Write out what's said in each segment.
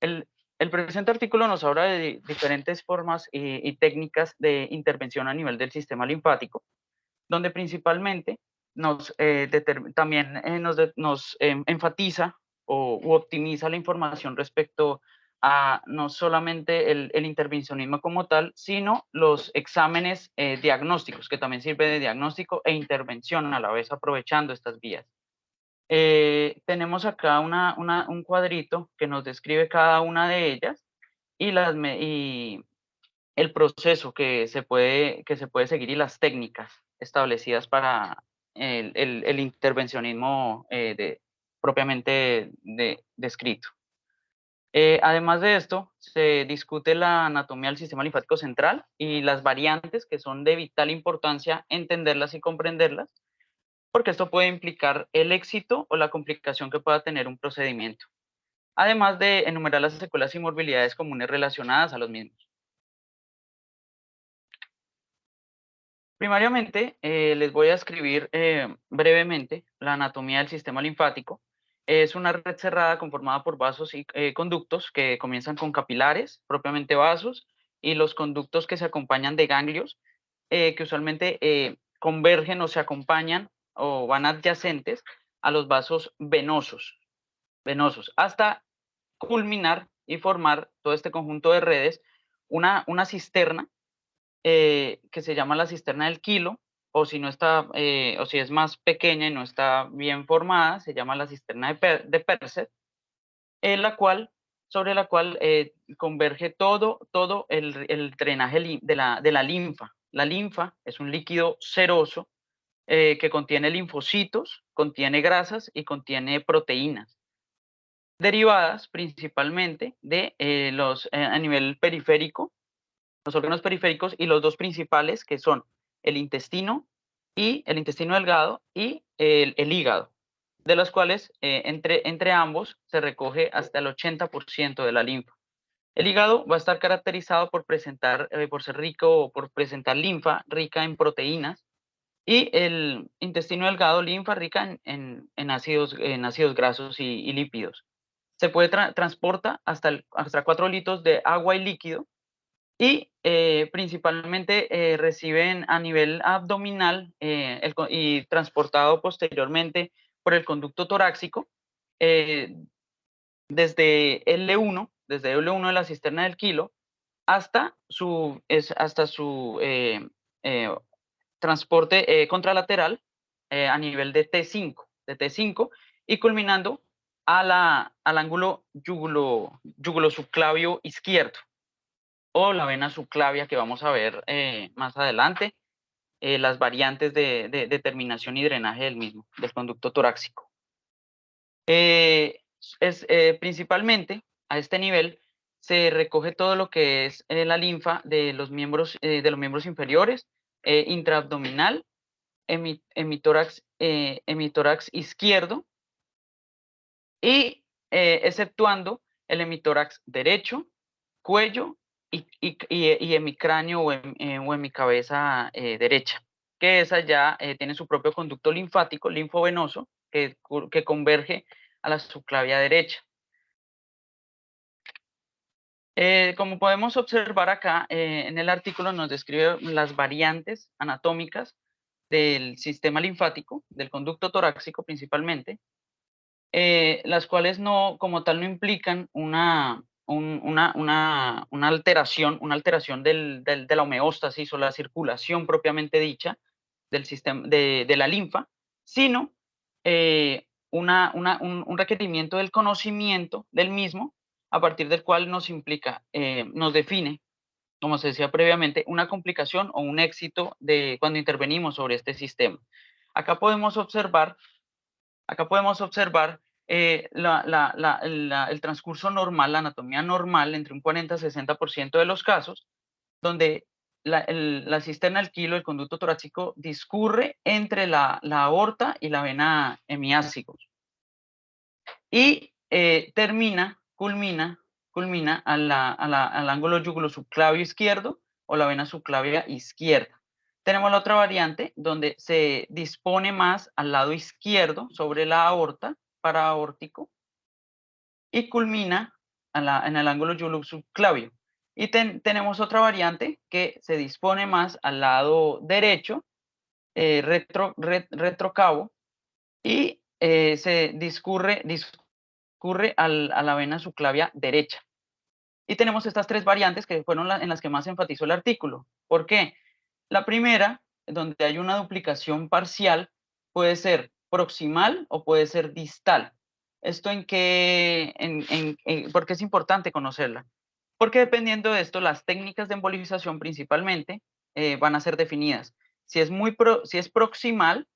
El, el presente artículo nos habla de diferentes formas y técnicas de intervención a nivel del sistema linfático, donde principalmente también enfatiza u optimiza la información respecto a no solamente el intervencionismo como tal, sino los exámenes diagnósticos, que también sirve de diagnóstico e intervención a la vez, aprovechando estas vías. Tenemos acá un cuadrito que nos describe cada una de ellas y el proceso que se puede seguir y las técnicas establecidas para el intervencionismo propiamente descrito. Además de esto, se discute la anatomía del sistema linfático central y las variantes que son de vital importancia entenderlas y comprenderlas, porque esto puede implicar el éxito o la complicación que pueda tener un procedimiento, además de enumerar las secuelas y morbilidades comunes relacionadas a los mismos. Primariamente, les voy a escribir brevemente la anatomía del sistema linfático. Es una red cerrada conformada por vasos y conductos que comienzan con capilares, propiamente vasos, y los conductos que se acompañan de ganglios, que usualmente convergen o se acompañan o van adyacentes a los vasos venosos, hasta culminar y formar todo este conjunto de redes, una cisterna que se llama la cisterna del kilo, o si no está, o si es más pequeña y no está bien formada, se llama la cisterna de Perset, en la cual, sobre la cual converge todo el drenaje de la linfa. La linfa es un líquido seroso que contiene linfocitos, contiene grasas y contiene proteínas, derivadas principalmente de a nivel periférico, los órganos periféricos, y los dos principales, que son el intestino el intestino delgado y el hígado, de los cuales entre ambos se recoge hasta el 80% de la linfa. El hígado va a estar caracterizado por ser rico, por presentar linfa rica en proteínas, y el intestino delgado, linfa rica en ácidos grasos y lípidos. Se puede transporta hasta 4 litros de agua y líquido, y principalmente reciben a nivel abdominal y transportado posteriormente por el conducto torácico eh, desde L1 de la cisterna del kilo hasta su eh, transporte contralateral a nivel de T5 y culminando al ángulo yugulosubclavio izquierdo, o la vena subclavia, que vamos a ver más adelante, las variantes de terminación y drenaje del mismo, del conducto torácico. Principalmente a este nivel se recoge todo lo que es la linfa de los miembros inferiores, intraabdominal, hemitórax izquierdo, y exceptuando el hemitórax derecho, cuello y en mi cráneo o en mi cabeza derecha, que esa ya tiene su propio conducto linfático, linfovenoso, que converge a la subclavia derecha. Como podemos observar acá, en el artículo nos describe las variantes anatómicas del sistema linfático, del conducto torácico principalmente, las cuales no, como tal, no implican una alteración de la homeostasis o la circulación propiamente dicha del sistema de la linfa, sino un requerimiento del conocimiento del mismo, a partir del cual nos define, como se decía previamente, una complicación o un éxito de cuando intervenimos sobre este sistema. Acá podemos observar el transcurso normal, la anatomía normal, entre un 40-60% de los casos, donde la cisterna del kilo, el conducto torácico, discurre entre la aorta y la vena hemiácigos, y culmina al ángulo yugulosubclavio izquierdo o la vena subclavia izquierda. Tenemos la otra variante donde se dispone más al lado izquierdo sobre la aorta, paraórtico, y culmina en el ángulo yugular subclavio. Y tenemos otra variante que se dispone más al lado derecho, retrocavo, y se discurre a la vena subclavia derecha. Y tenemos estas tres variantes que fueron en las que más enfatizó el artículo. ¿Por qué? La primera, donde hay una duplicación parcial, puede ser proximal o puede ser distal. ¿Esto en qué? ¿Por qué es importante conocerla? Porque dependiendo de esto, las técnicas de embolización principalmente van a ser definidas. Si es proximal,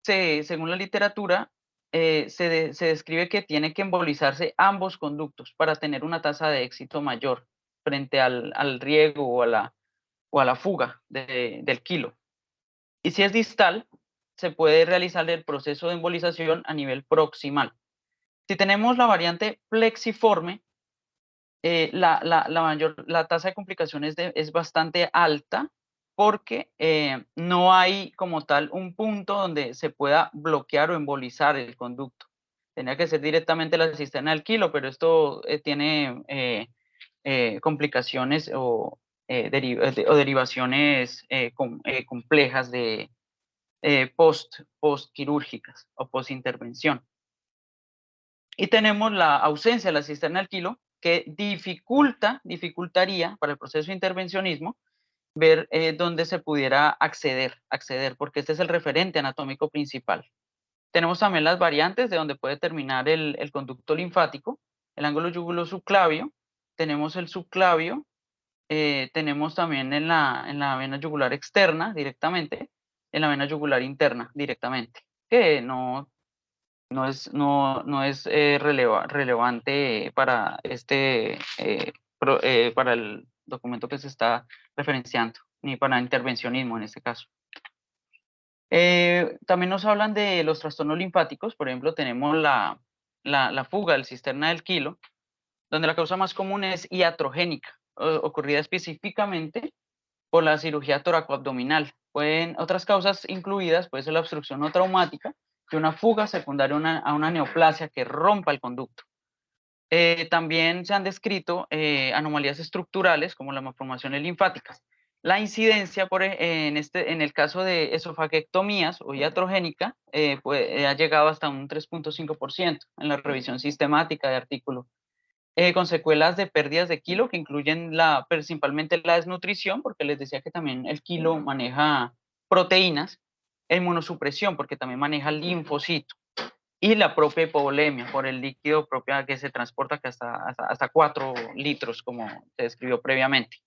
según la literatura, se describe que tiene que embolizarse ambos conductos para tener una tasa de éxito mayor frente al riego o a la fuga del kilo. Y si es distal, se puede realizar el proceso de embolización a nivel proximal. Si tenemos la variante plexiforme, la tasa de complicaciones es bastante alta porque no hay como tal un punto donde se pueda bloquear o embolizar el conducto. Tenía que ser directamente la cisterna del kilo, pero esto tiene complicaciones o derivaciones complejas de postquirúrgicas o postintervención. Y tenemos la ausencia de la cisterna del kilo, que dificultaría para el proceso de intervencionismo ver dónde se pudiera acceder, porque este es el referente anatómico principal. Tenemos también las variantes de donde puede terminar el conducto linfático, el ángulo yugular subclavio, tenemos el subclavio, tenemos también en la vena yugular externa directamente, en la vena yugular interna directamente, que no es relevante para para el documento que se está referenciando, ni para intervencionismo en este caso. También nos hablan de los trastornos linfáticos, por ejemplo, tenemos la fuga del cisterna del kilo, donde la causa más común es iatrogénica, ocurrida específicamente por la cirugía toracoabdominal. Otras causas incluidas puede ser la obstrucción no traumática, que una fuga secundaria a una neoplasia que rompa el conducto. También se han descrito anomalías estructurales como las malformaciones linfáticas. La incidencia en el caso de esofaguectomías o iatrogénica ha llegado hasta un 3.5% en la revisión sistemática de artículo, con secuelas de pérdidas de kilo que incluyen principalmente la desnutrición, porque les decía que también el kilo maneja proteínas, inmunosupresión, porque también maneja linfocito, y la propia hipovolemia por el líquido propio que se transporta que hasta 4 litros, como se describió previamente.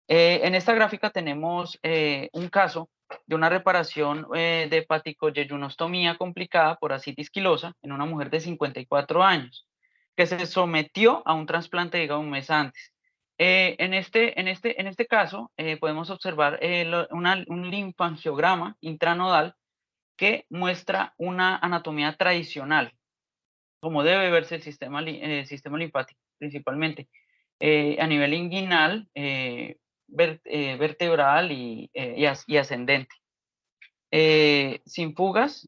En esta gráfica tenemos un caso de una reparación de hepaticoyeyunostomía complicada por ascitis quilosa en una mujer de 54 años que se sometió a un trasplante de hígado un mes antes. En este caso podemos observar un linfangiograma intranodal que muestra una anatomía tradicional, como debe verse el sistema linfático principalmente, a nivel inguinal, vertebral y ascendente. Sin fugas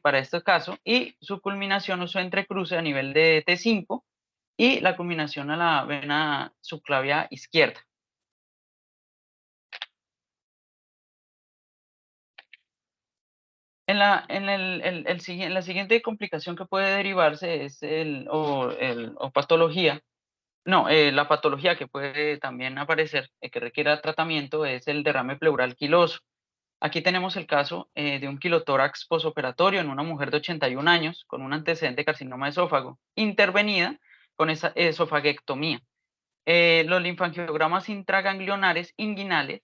para este caso, y su culminación o su entrecruce a nivel de T5 y la culminación a la vena subclavia izquierda. La siguiente complicación que puede derivarse es o patología. No, la patología que puede también aparecer, que requiera tratamiento, es el derrame pleural quiloso. Aquí tenemos el caso de un quilotórax posoperatorio en una mujer de 81 años con un antecedente de carcinoma de esófago, intervenida con esa esofaguectomía. Los linfangiogramas intraganglionares inguinales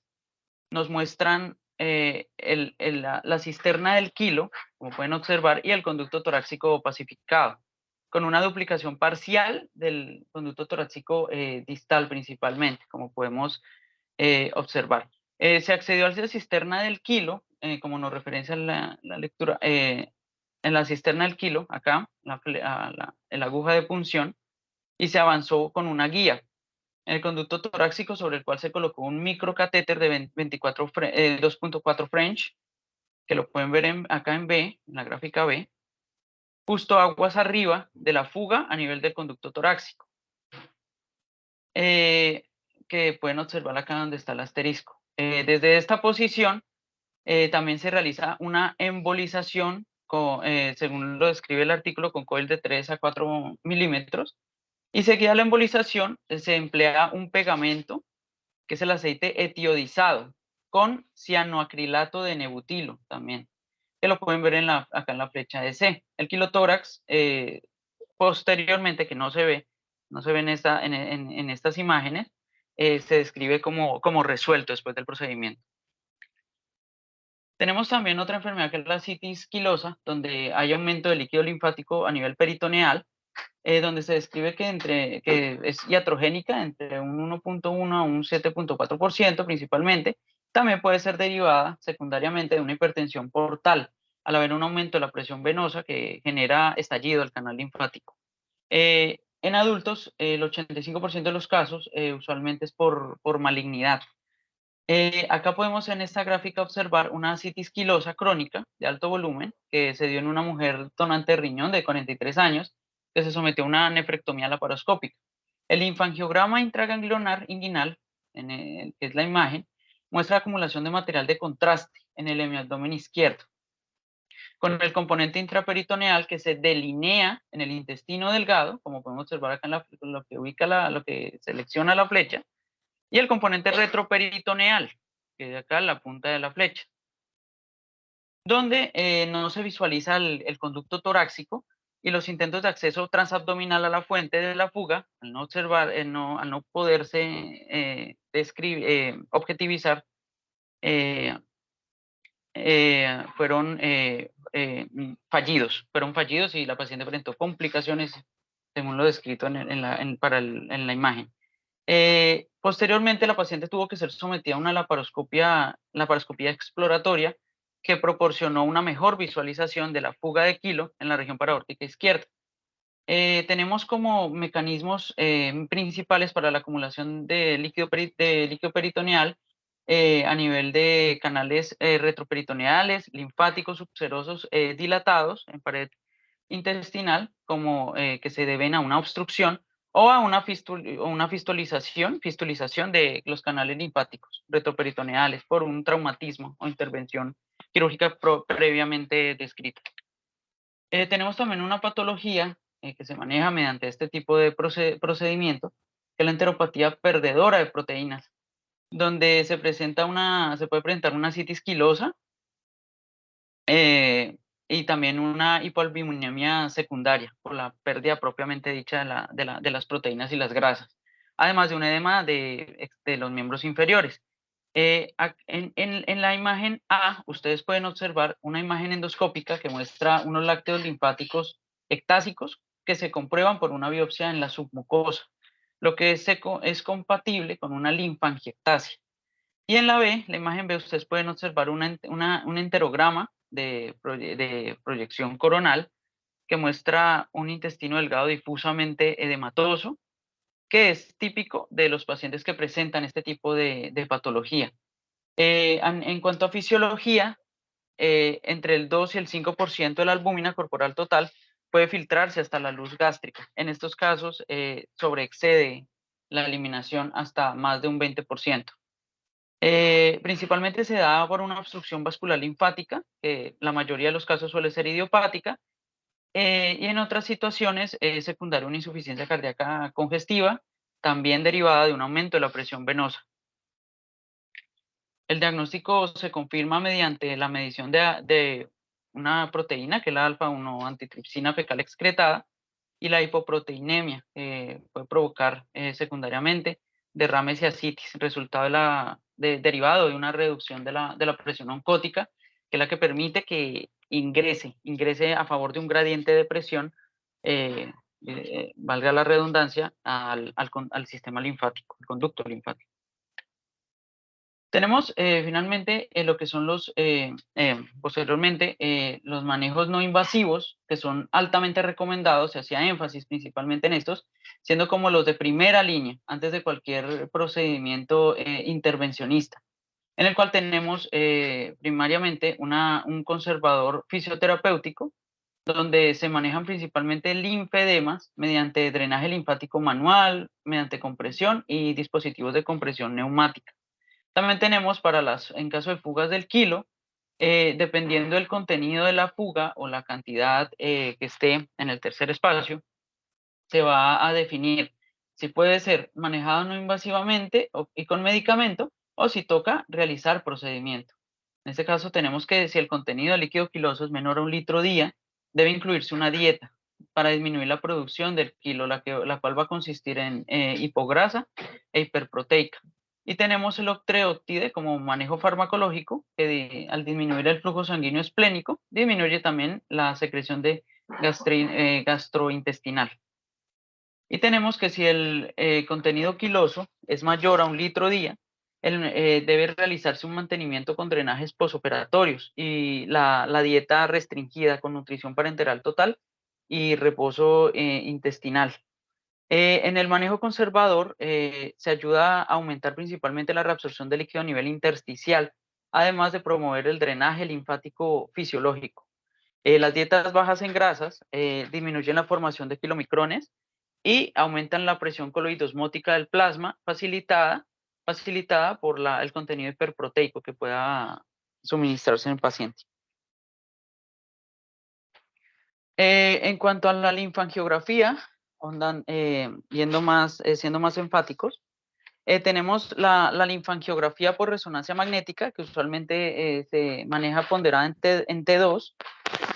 nos muestran la cisterna del kilo, como pueden observar, y el conducto torácico pacificado, con una duplicación parcial del conducto torácico distal principalmente, como podemos observar. Se accedió a la cisterna del kilo, como nos referencia la lectura, en la cisterna del kilo, acá, en la aguja de punción, y se avanzó con una guía en el conducto torácico sobre el cual se colocó un microcatéter de 2.4 French, que lo pueden ver acá en B, en la gráfica B, justo aguas arriba de la fuga a nivel del conducto torácico. que pueden observar acá donde está el asterisco. Desde esta posición también se realiza una embolización, según lo describe el artículo, con coil de 3 a 4 milímetros. Y seguida la embolización, se emplea un pegamento, que es el aceite etiodizado, con cianoacrilato de nebutilo también, que lo pueden ver acá en la flecha de C. El kilotórax, posteriormente, que no se ve en estas imágenes, se describe como resuelto después del procedimiento. Tenemos también otra enfermedad que es la citis quilosa, donde hay aumento de líquido linfático a nivel peritoneal, donde se describe que es iatrogénica entre un 1.1 a un 7.4% principalmente. También puede ser derivada secundariamente de una hipertensión portal, al haber un aumento de la presión venosa que genera estallido del canal linfático. En adultos, el 85% de los casos usualmente es por malignidad. Acá podemos en esta gráfica observar una citis quilosa crónica de alto volumen que se dio en una mujer donante de riñón de 43 años que se sometió a una nefrectomía laparoscópica. El linfangiograma intraganglionar inguinal, que es la imagen, muestra acumulación de material de contraste en el hemiabdomen izquierdo, con el componente intraperitoneal que se delinea en el intestino delgado, como podemos observar acá en lo que lo que selecciona la flecha, y el componente retroperitoneal, que es acá la punta de la flecha, donde no se visualiza el conducto torácico y los intentos de acceso transabdominal a la fuente de la fuga, al no poderse objetivizar, eh, fueron fallidos y la paciente presentó complicaciones según lo descrito en la imagen. Posteriormente, la paciente tuvo que ser sometida a una laparoscopía exploratoria que proporcionó una mejor visualización de la fuga de quilo en la región paraórtica izquierda. Tenemos como mecanismos principales para la acumulación de líquido peritoneal a nivel de canales retroperitoneales, linfáticos subserosos dilatados en pared intestinal, como que se deben a una obstrucción o a una fistulización de los canales linfáticos retroperitoneales por un traumatismo o intervención quirúrgica previamente descrita. Tenemos también una patología que se maneja mediante este tipo de procedimiento, que es la enteropatía perdedora de proteínas, donde se puede presentar una citis quilosa, y también una hipoalbuminemia secundaria por la pérdida propiamente dicha de las proteínas y las grasas, además de un edema de los miembros inferiores. En la imagen A, ustedes pueden observar una imagen endoscópica que muestra unos lácteos linfáticos ectásicos que se comprueban por una biopsia en la submucosa, lo que es compatible con una linfangiectasia. Y en la B, la imagen B, ustedes pueden observar un enterograma de proyección coronal que muestra un intestino delgado difusamente edematoso, que es típico de los pacientes que presentan este tipo de patología. En cuanto a fisiología, entre el 2 y el 5% de la albúmina corporal total puede filtrarse hasta la luz gástrica. En estos casos, sobreexcede la eliminación hasta más de un 20%. Principalmente se da por una obstrucción vascular linfática, que la mayoría de los casos suele ser idiopática, y en otras situaciones es secundaria una insuficiencia cardíaca congestiva, también derivada de un aumento de la presión venosa. El diagnóstico se confirma mediante la medición de una proteína, que es la alfa-1 antitripsina fecal excretada, y la hipoproteinemia, que puede provocar secundariamente derrames y ascitis, derivado de una reducción de la presión oncótica, que es la que permite que ingrese a favor de un gradiente de presión, valga la redundancia, al sistema linfático, al conducto linfático. Tenemos finalmente lo que son posteriormente, los manejos no invasivos, que son altamente recomendados, se hacía énfasis principalmente en estos, siendo como los de primera línea, antes de cualquier procedimiento intervencionista, en el cual tenemos primariamente un conservador fisioterapéutico, donde se manejan principalmente linfedemas mediante drenaje linfático manual, mediante compresión y dispositivos de compresión neumática. También tenemos en caso de fugas del kilo, dependiendo del contenido de la fuga o la cantidad que esté en el tercer espacio, se va a definir si puede ser manejado no invasivamente y con medicamento, o si toca realizar procedimiento. En este caso tenemos que si el contenido de líquido quiloso es menor a 1 litro día, debe incluirse una dieta para disminuir la producción del kilo, la cual va a consistir en hipograsa e hiperproteica. Y tenemos el octreóptide como manejo farmacológico, que al disminuir el flujo sanguíneo esplénico, disminuye también la secreción de gastrointestinal. Y tenemos que si el contenido quiloso es mayor a 1 litro día, debe realizarse un mantenimiento con drenajes posoperatorios y la dieta restringida con nutrición parenteral total y reposo intestinal. En el manejo conservador se ayuda a aumentar principalmente la reabsorción de líquido a nivel intersticial, además de promover el drenaje linfático fisiológico. Las dietas bajas en grasas disminuyen la formación de kilomicrones y aumentan la presión coloidosmótica del plasma, facilitada por el contenido hiperproteico que pueda suministrarse en el paciente. En cuanto a la linfangiografía, siendo más enfáticos, tenemos la linfangiografía por resonancia magnética, que usualmente se maneja ponderada en T2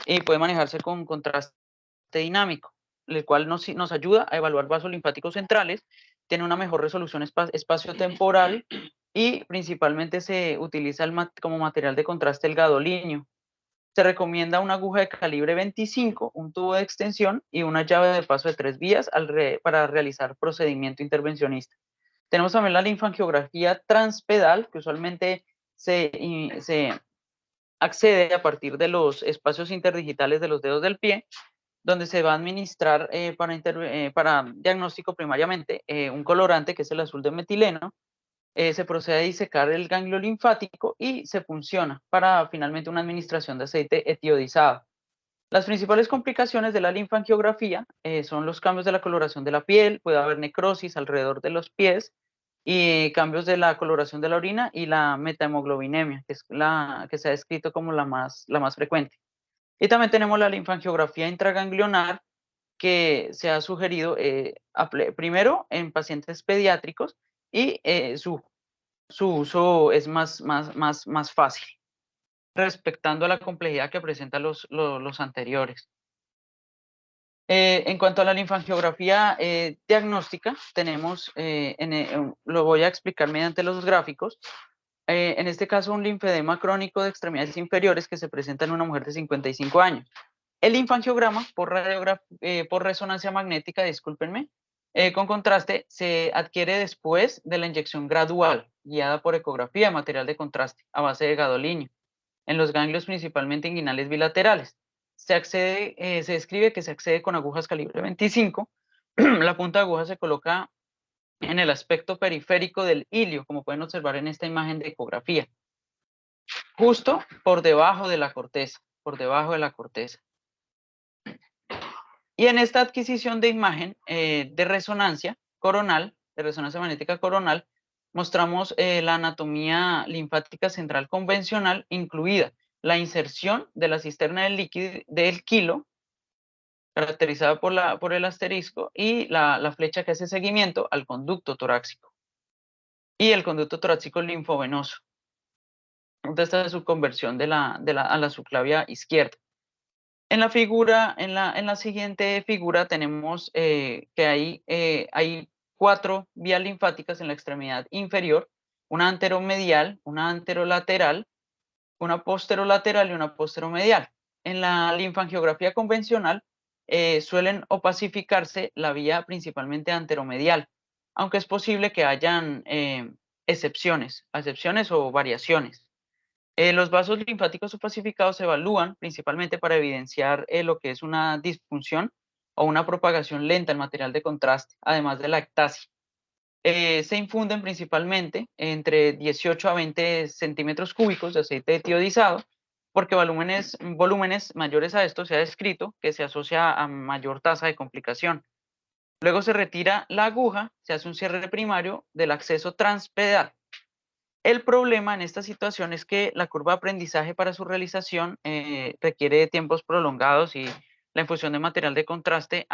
y puede manejarse con contraste dinámico, el cual nos ayuda a evaluar vasos linfáticos centrales, tiene una mejor resolución espacio-temporal y principalmente se utiliza como material de contraste el gadolíneo. Se recomienda una aguja de calibre 25, un tubo de extensión y una llave de paso de 3 vías para realizar procedimiento intervencionista. Tenemos también la linfangiografía transpedal, que usualmente se accede a partir de los espacios interdigitales de los dedos del pie, donde se va a administrar para diagnóstico primariamente un colorante que es el azul de metileno. Se procede a disecar el ganglio linfático y se funciona para finalmente una administración de aceite etiodizado. Las principales complicaciones de la linfangiografía son los cambios de la coloración de la piel, puede haber necrosis alrededor de los pies y cambios de la coloración de la orina y la metahemoglobinemia, que es la que se ha descrito como la más frecuente. Y también tenemos la linfangiografía intraganglionar, que se ha sugerido primero en pacientes pediátricos y su uso es más fácil, respectando a la complejidad que presentan los anteriores. En cuanto a la linfangiografía diagnóstica, tenemos, lo voy a explicar mediante los gráficos, en este caso un linfedema crónico de extremidades inferiores que se presenta en una mujer de 55 años. El linfangiograma por resonancia magnética, discúlpenme, con contraste, se adquiere después de la inyección gradual, guiada por ecografía de material de contraste a base de gadolínio, en los ganglios principalmente inguinales bilaterales. Se describe que se accede con agujas calibre 25. La punta de aguja se coloca en el aspecto periférico del ilio, como pueden observar en esta imagen de ecografía, justo por debajo de la corteza, Y en esta adquisición de imagen de resonancia coronal, de resonancia magnética coronal, mostramos la anatomía linfática central convencional, incluida la inserción de la cisterna del kilo, caracterizada por el asterisco, y la flecha que hace seguimiento al conducto torácico y el conducto torácico linfovenoso. Entonces, esta es su conversión a la subclavia izquierda. En la siguiente figura tenemos que hay 4 vías linfáticas en la extremidad inferior, una anteromedial, una anterolateral, una posterolateral y una posteromedial. En la linfangiografía convencional suelen opacificarse la vía principalmente anteromedial, aunque es posible que hayan excepciones o variaciones. Los vasos linfáticos opacificados se evalúan principalmente para evidenciar lo que es una disfunción o una propagación lenta en material de contraste, además de la ectasia. Se infunden principalmente entre 18 a 20 centímetros cúbicos de aceite etiodizado porque volúmenes mayores a esto se ha descrito que se asocia a mayor tasa de complicación. Luego se retira la aguja, se hace un cierre primario del acceso transpedal. El problema en esta situación es que la curva de aprendizaje para su realización requiere de tiempos prolongados y la infusión de material de contraste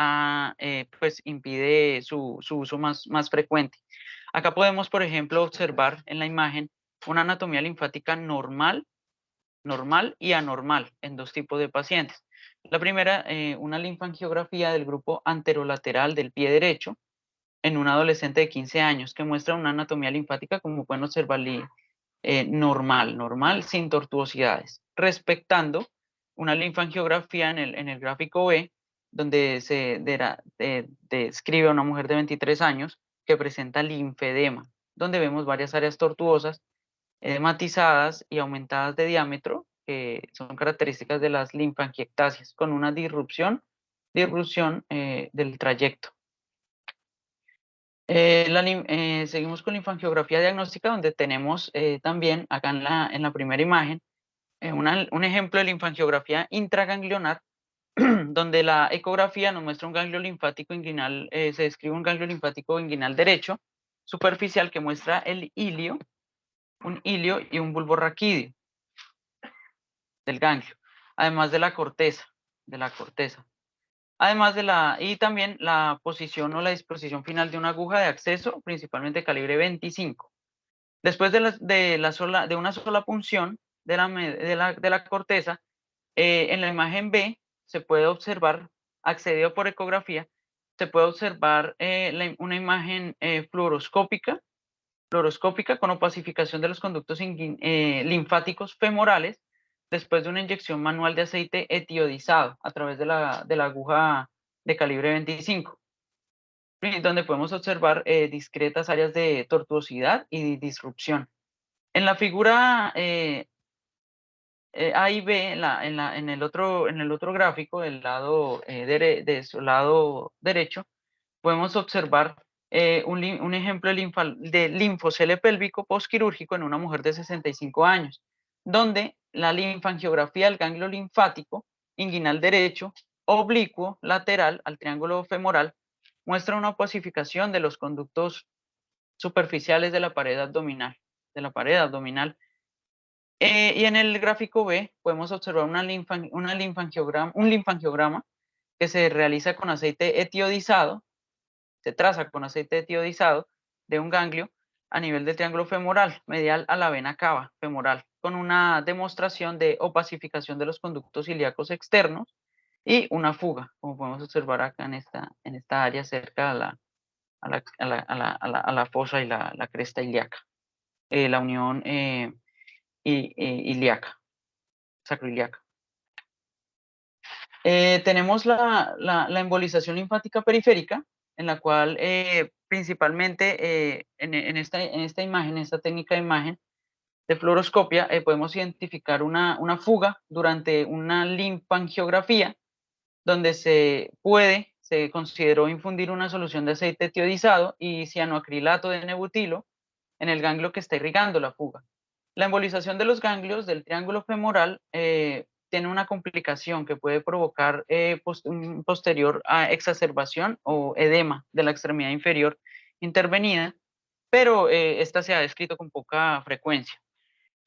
pues impide su uso más frecuente. Acá podemos, por ejemplo, observar en la imagen una anatomía linfática normal y anormal en dos tipos de pacientes. La primera, una linfangiografía del grupo anterolateral del pie derecho en un adolescente de 15 años que muestra una anatomía linfática, como pueden observar, normal, sin tortuosidades, respectando una linfangiografía en el gráfico B, donde se describe a una mujer de 23 años que presenta linfedema, donde vemos varias áreas tortuosas, edematizadas y aumentadas de diámetro, que son características de las linfangiectasias, con una disrupción del trayecto. Seguimos con la linfangiografía diagnóstica, donde tenemos también acá en la primera imagen un ejemplo de linfangiografía intraganglionar, donde la ecografía nos muestra un ganglio linfático inguinal, se describe un ganglio linfático inguinal derecho superficial que muestra un hilio y un bulbo raquídeo del ganglio, además de la corteza, Además y también la posición o la disposición final de una aguja de acceso, principalmente calibre 25. Después de una sola punción de la corteza, en la imagen B se puede observar, accedido por ecografía, se puede observar una imagen fluoroscópica con opacificación de los conductos linfáticos femorales después de una inyección manual de aceite etiodizado a través de la aguja de calibre 25, donde podemos observar discretas áreas de tortuosidad y disrupción. En la figura A y B, en el otro gráfico, de su lado derecho, podemos observar un ejemplo de linfocele pélvico postquirúrgico en una mujer de 65 años, donde la linfangiografía del ganglio linfático inguinal derecho, oblicuo, lateral al triángulo femoral, muestra una opacificación de los conductos superficiales de la pared abdominal, y en el gráfico B podemos observar un linfangiograma que se realiza con aceite etiodizado, se traza con aceite etiodizado de un ganglio a nivel del triángulo femoral, medial a la vena cava femoral, con una demostración de opacificación de los conductos ilíacos externos y una fuga, como podemos observar acá en esta área cerca a la fosa y la cresta ilíaca, la unión ilíaca, sacroiliaca. Tenemos la embolización linfática periférica, en la cual principalmente en esta imagen, esta técnica de imagen de fluoroscopia, podemos identificar una fuga durante una linfangiografía, donde se consideró infundir una solución de aceite etiodizado y cianoacrilato de nebutilo en el ganglio que está irrigando la fuga. La embolización de los ganglios del triángulo femoral tiene una complicación que puede provocar posterior a exacerbación o edema de la extremidad inferior intervenida, pero esta se ha descrito con poca frecuencia.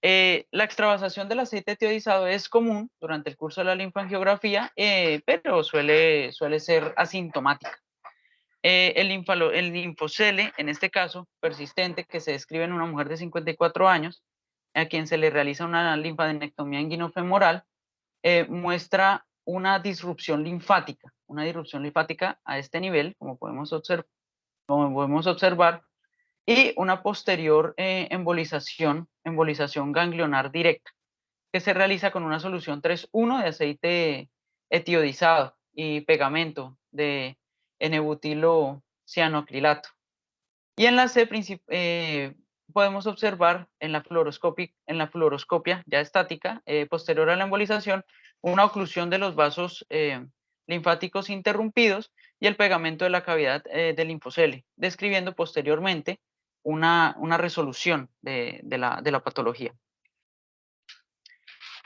La extravasación del aceite etiodizado es común durante el curso de la linfangiografía, pero suele ser asintomática. El linfocele, en este caso, persistente, que se describe en una mujer de 54 años, a quien se le realiza una linfadenectomía inguinofemoral, muestra una disrupción linfática a este nivel, como podemos observar, y una posterior embolización ganglionar directa, que se realiza con una solución 3,1 de aceite etiodizado y pegamento de N-butilo cianoacrilato. Y en la C podemos observar en la fluoroscopia ya estática, posterior a la embolización, una oclusión de los vasos linfáticos interrumpidos y el pegamento de la cavidad del linfocele, describiendo posteriormente una resolución de la patología.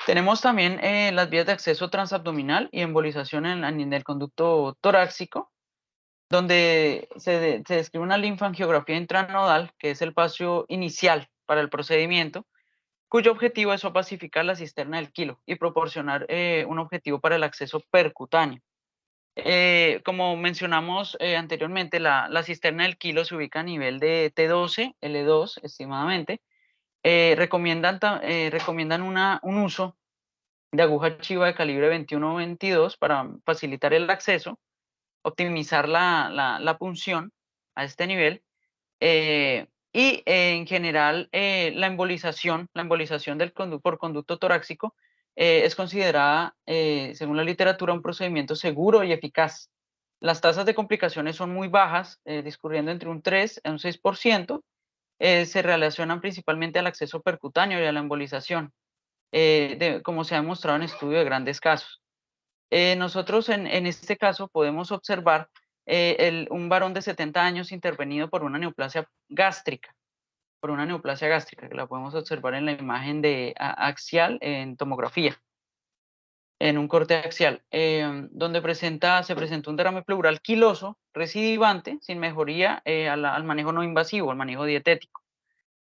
Tenemos también las vías de acceso transabdominal y embolización en el conducto torácico, donde se describe una linfangiografía intranodal, que es el paso inicial para el procedimiento, cuyo objetivo es opacificar la cisterna del quilo y proporcionar un objetivo para el acceso percutáneo. Como mencionamos anteriormente, la cisterna del kilo se ubica a nivel de T12, L2 estimadamente. Recomiendan un uso de aguja chiva de calibre 21 o 22 para facilitar el acceso, optimizar la punción a este nivel. En general, la embolización por conducto torácico es considerada, según la literatura, un procedimiento seguro y eficaz. Las tasas de complicaciones son muy bajas, discurriendo entre un 3 a un 6%. Se relacionan principalmente al acceso percutáneo y a la embolización, como se ha demostrado en estudio de grandes casos. Nosotros en este caso podemos observar un varón de 70 años intervenido por una neoplasia gástrica, que la podemos observar en la imagen axial en tomografía, en un corte axial, donde se presenta un derrame pleural quiloso, recidivante, sin mejoría al manejo no invasivo, al manejo dietético.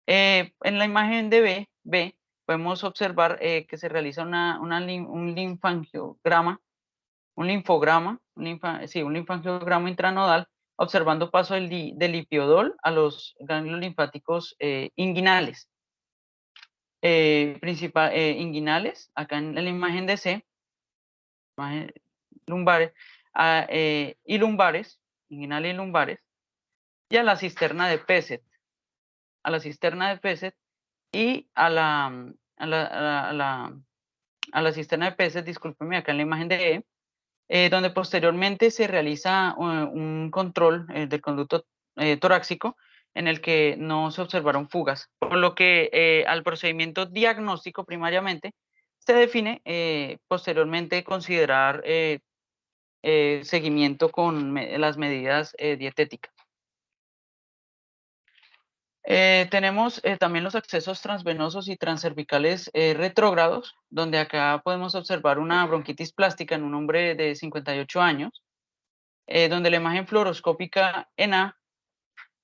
En la imagen de B podemos observar que se realiza un linfangiograma, un linfangiograma intranodal, observando paso del lipiodol a los ganglios linfáticos inguinales. Inguinales, acá en la imagen de C, imagen lumbares, y lumbares, inguinales y lumbares, y a la cisterna de Pesset, y a la cisterna de Pesset, discúlpeme, acá en la imagen de E, donde posteriormente se realiza un control del conducto torácico en el que no se observaron fugas, por lo que al procedimiento diagnóstico primariamente se define posteriormente considerar seguimiento con las medidas dietéticas. Tenemos también los accesos transvenosos y transcervicales retrógrados, donde acá podemos observar una bronquitis plástica en un hombre de 58 años, donde la imagen fluoroscópica en A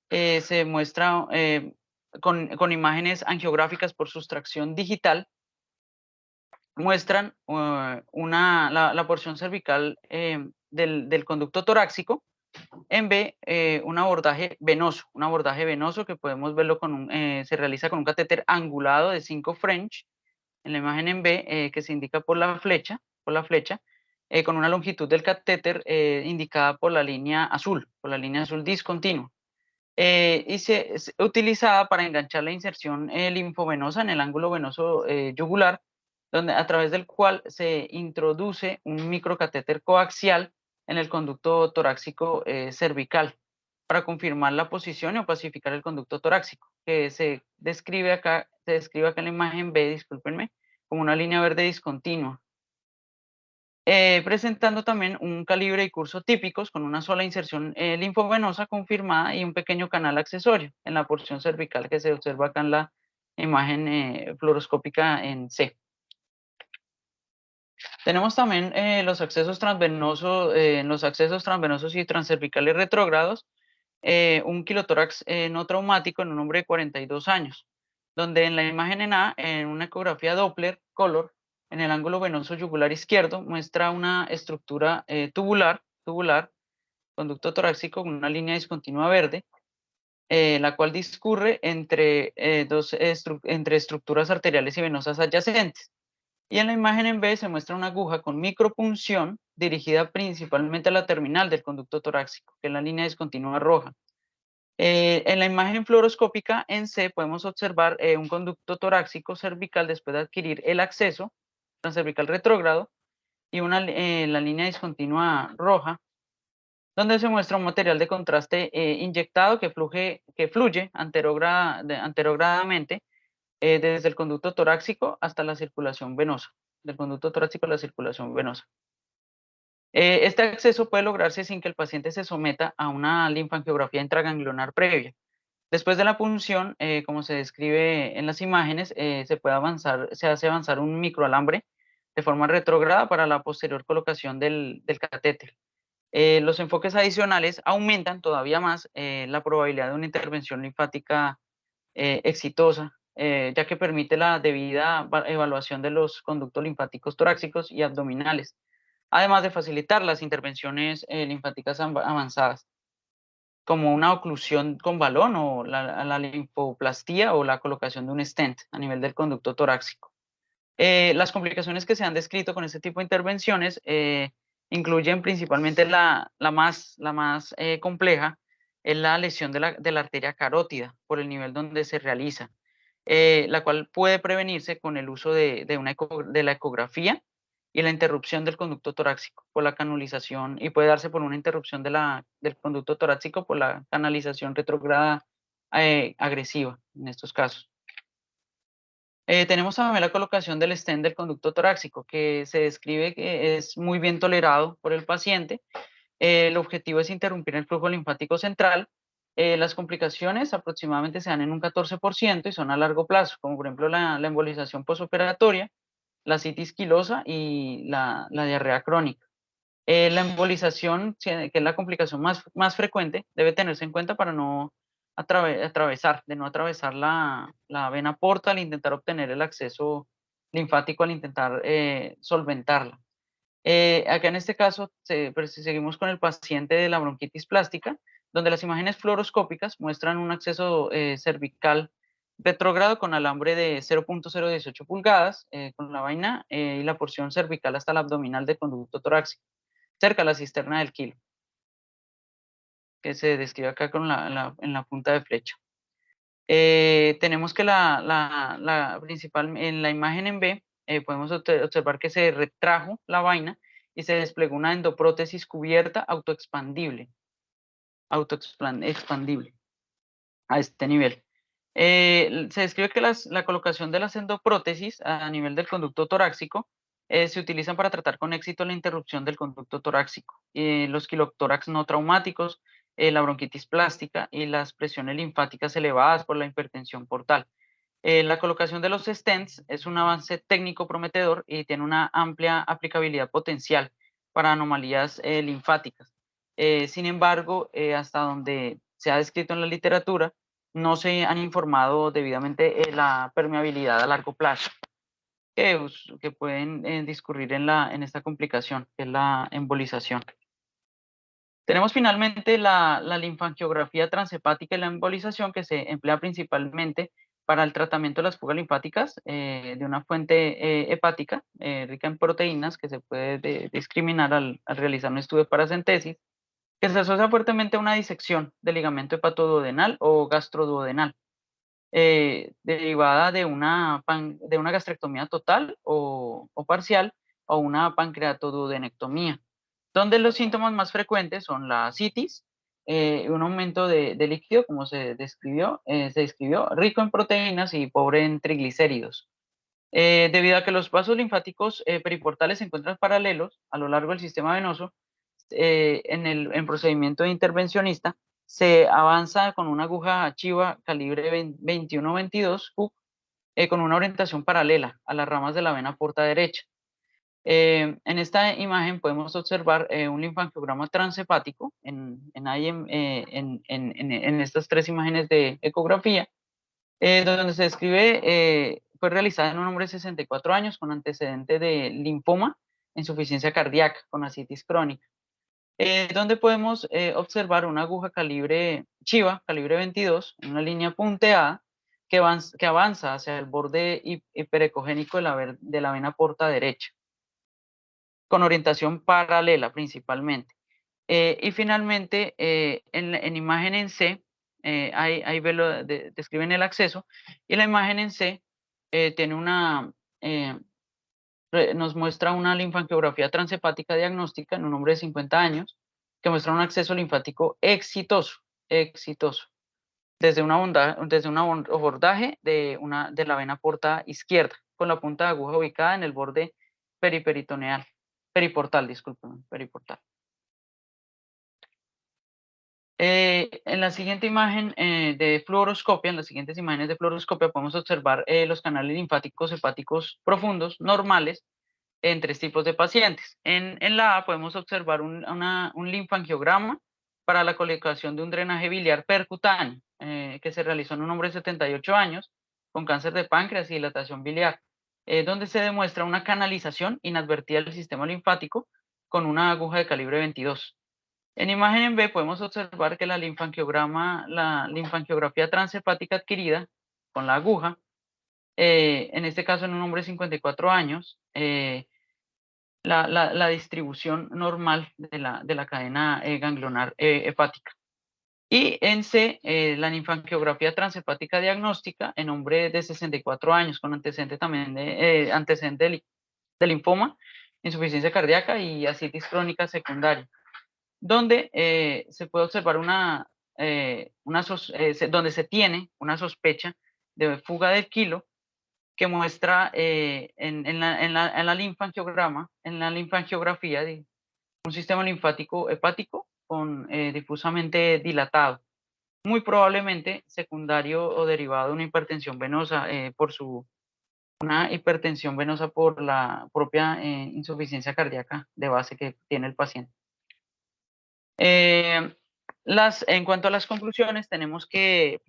se muestra con imágenes angiográficas por sustracción digital, muestran la porción cervical del conducto torácico. En B, un abordaje venoso que podemos verlo se realiza con un catéter angulado de 5 French, en la imagen en B, que se indica por la flecha, con una longitud del catéter indicada por la línea azul discontinua. Es utilizada para enganchar la inserción linfovenosa en el ángulo venoso yugular, a través del cual se introduce un microcatéter coaxial en el conducto torácico cervical para confirmar la posición y opacificar el conducto torácico, que se describe acá en la imagen B, discúlpenme, como una línea verde discontinua. Presentando también un calibre y curso típicos con una sola inserción linfovenosa confirmada y un pequeño canal accesorio en la porción cervical que se observa acá en la imagen fluoroscópica en C. Tenemos también los accesos transvenosos y transcervicales retrógrados, un quilotórax no traumático en un hombre de 42 años, donde en la imagen en A, en una ecografía Doppler color, en el ángulo venoso yugular izquierdo, muestra una estructura tubular, conducto torácico con una línea discontinua verde, la cual discurre entre estructuras arteriales y venosas adyacentes. Y en la imagen en B se muestra una aguja con micropunción dirigida principalmente a la terminal del conducto torácico, que es la línea discontinua roja. En la imagen fluoroscópica en C podemos observar un conducto torácico cervical después de adquirir el acceso transcervical retrógrado y la línea discontinua roja, donde se muestra un material de contraste inyectado que fluye anterogradamente desde el conducto torácico hasta la circulación venosa, del conducto torácico a la circulación venosa. Este acceso puede lograrse sin que el paciente se someta a una linfangiografía intraganglionar previa. Después de la punción, como se describe en las imágenes, se hace avanzar un microalambre de forma retrógrada para la posterior colocación del catéter. Los enfoques adicionales aumentan todavía más la probabilidad de una intervención linfática exitosa, ya que permite la debida evaluación de los conductos linfáticos torácicos y abdominales, además de facilitar las intervenciones linfáticas avanzadas, como una oclusión con balón o la linfoplastía o la colocación de un stent a nivel del conducto torácico. Las complicaciones que se han descrito con este tipo de intervenciones incluyen principalmente la más compleja, es la lesión de la arteria carótida por el nivel donde se realiza, la cual puede prevenirse con el uso de la ecografía y la interrupción del conducto torácico por la canalización, y puede darse por una interrupción del conducto torácico por la canalización retrógrada agresiva en estos casos. Tenemos también la colocación del stent del conducto torácico, que se describe que es muy bien tolerado por el paciente. El objetivo es interrumpir el flujo linfático central. Las complicaciones aproximadamente se dan en un 14% y son a largo plazo, como por ejemplo la embolización posoperatoria, la citis quilosa y la diarrea crónica. La embolización, que es la complicación más frecuente, debe tenerse en cuenta para no atravesar la vena porta al intentar obtener el acceso linfático, al intentar solventarla. Acá en este caso, pues, si seguimos con el paciente de la bronquitis plástica, donde las imágenes fluoroscópicas muestran un acceso cervical retrógrado con alambre de 0.018 pulgadas, con la vaina y la porción cervical hasta la abdominal del conducto torácico, cerca a la cisterna del kilo, que se describe acá en la punta de flecha. Tenemos que la principal, en la imagen en B, podemos observar que se retrajo la vaina y se desplegó una endoprótesis cubierta expandible a este nivel. Se describe que la colocación de las endoprótesis a nivel del conducto torácico se utilizan para tratar con éxito la interrupción del conducto torácico, los quilotórax no traumáticos, la bronquitis plástica y las presiones linfáticas elevadas por la hipertensión portal. La colocación de los stents es un avance técnico prometedor y tiene una amplia aplicabilidad potencial para anomalías linfáticas. Sin embargo, hasta donde se ha descrito en la literatura, no se han informado debidamente la permeabilidad a largo plazo que pueden discurrir en esta complicación, que es la embolización. Tenemos finalmente la linfangiografía transhepática y la embolización, que se emplea principalmente para el tratamiento de las fugas linfáticas de una fuente hepática rica en proteínas, que se puede discriminar al realizar un estudio de paracentesis, que se asocia fuertemente a una disección del ligamento hepatoduodenal o gastroduodenal, derivada de una gastrectomía total o parcial, o una pancreatoduodenectomía, donde los síntomas más frecuentes son la citis, un aumento de líquido, como se describió, rico en proteínas y pobre en triglicéridos. Debido a que los vasos linfáticos periportales se encuentran paralelos a lo largo del sistema venoso, en procedimiento intervencionista, se avanza con una aguja chiva calibre 21-22 Cook, con una orientación paralela a las ramas de la vena porta derecha. En esta imagen podemos observar un linfangiograma transhepático en estas tres imágenes de ecografía, donde se describe, fue realizada en un hombre de 64 años con antecedente de linfoma, insuficiencia cardíaca con ascitis crónica, donde podemos observar una aguja calibre chiva, calibre 22, en una línea punteada que avanza hacia el borde hiperecogénico de la vena porta derecha, con orientación paralela principalmente. Y finalmente, en imagen en C, describen el acceso, y la imagen en C tiene eh, nos muestra una linfangiografía transhepática diagnóstica en un hombre de 50 años, que muestra un acceso linfático exitoso, desde un abordaje de la vena porta izquierda, con la punta de aguja ubicada en el borde periportal, disculpen, periportal. En la siguiente imagen de fluoroscopia, en las siguientes imágenes de fluoroscopia podemos observar los canales linfáticos hepáticos profundos normales en tres tipos de pacientes. En la A podemos observar un linfangiograma para la colocación de un drenaje biliar percutáneo que se realizó en un hombre de 78 años con cáncer de páncreas y dilatación biliar, donde se demuestra una canalización inadvertida del sistema linfático con una aguja de calibre 22. En imagen en B podemos observar que la linfangiografía transhepática adquirida con la aguja, en este caso en un hombre de 54 años, la distribución normal de la cadena ganglionar hepática. Y en C, la linfangiografía transhepática diagnóstica en hombre de 64 años con antecedente también de linfoma, insuficiencia cardíaca y ascitis crónica secundaria, donde se puede observar donde se tiene una sospecha de fuga del kilo que muestra en la linfangiografía de un sistema linfático hepático con difusamente dilatado, muy probablemente secundario o derivado de una hipertensión venosa una hipertensión venosa por la propia insuficiencia cardíaca de base que tiene el paciente. En cuanto a las conclusiones, tenemos que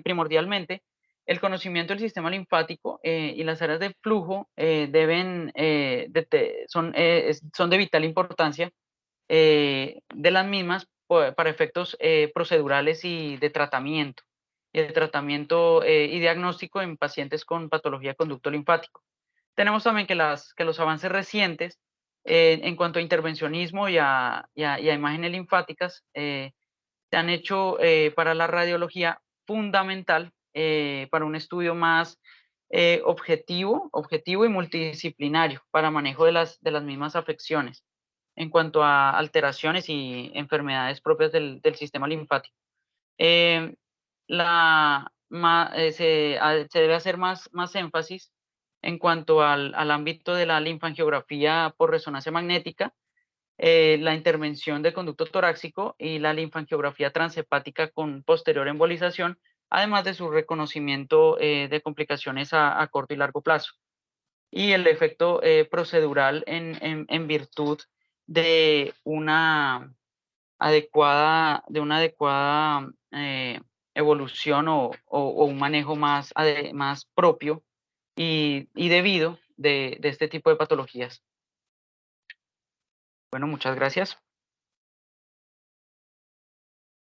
primordialmente el conocimiento del sistema linfático y las áreas de flujo son de vital importancia de las mismas para efectos procedurales y de tratamiento y diagnóstico en pacientes con patología de conducto linfático. Tenemos también que los avances recientes en cuanto a intervencionismo y a imágenes linfáticas se han hecho para la radiología fundamental para un estudio más objetivo y multidisciplinario para manejo de las mismas afecciones en cuanto a alteraciones y enfermedades propias del sistema linfático. Eh, se debe hacer más énfasis en cuanto al ámbito de la linfangiografía por resonancia magnética, la intervención de conducto torácico y la linfangiografía transhepática con posterior embolización, además de su reconocimiento de complicaciones a corto y largo plazo. Y el efecto procedural en virtud de de una adecuada evolución o un manejo más propio y debido de este tipo de patologías. Bueno, muchas gracias.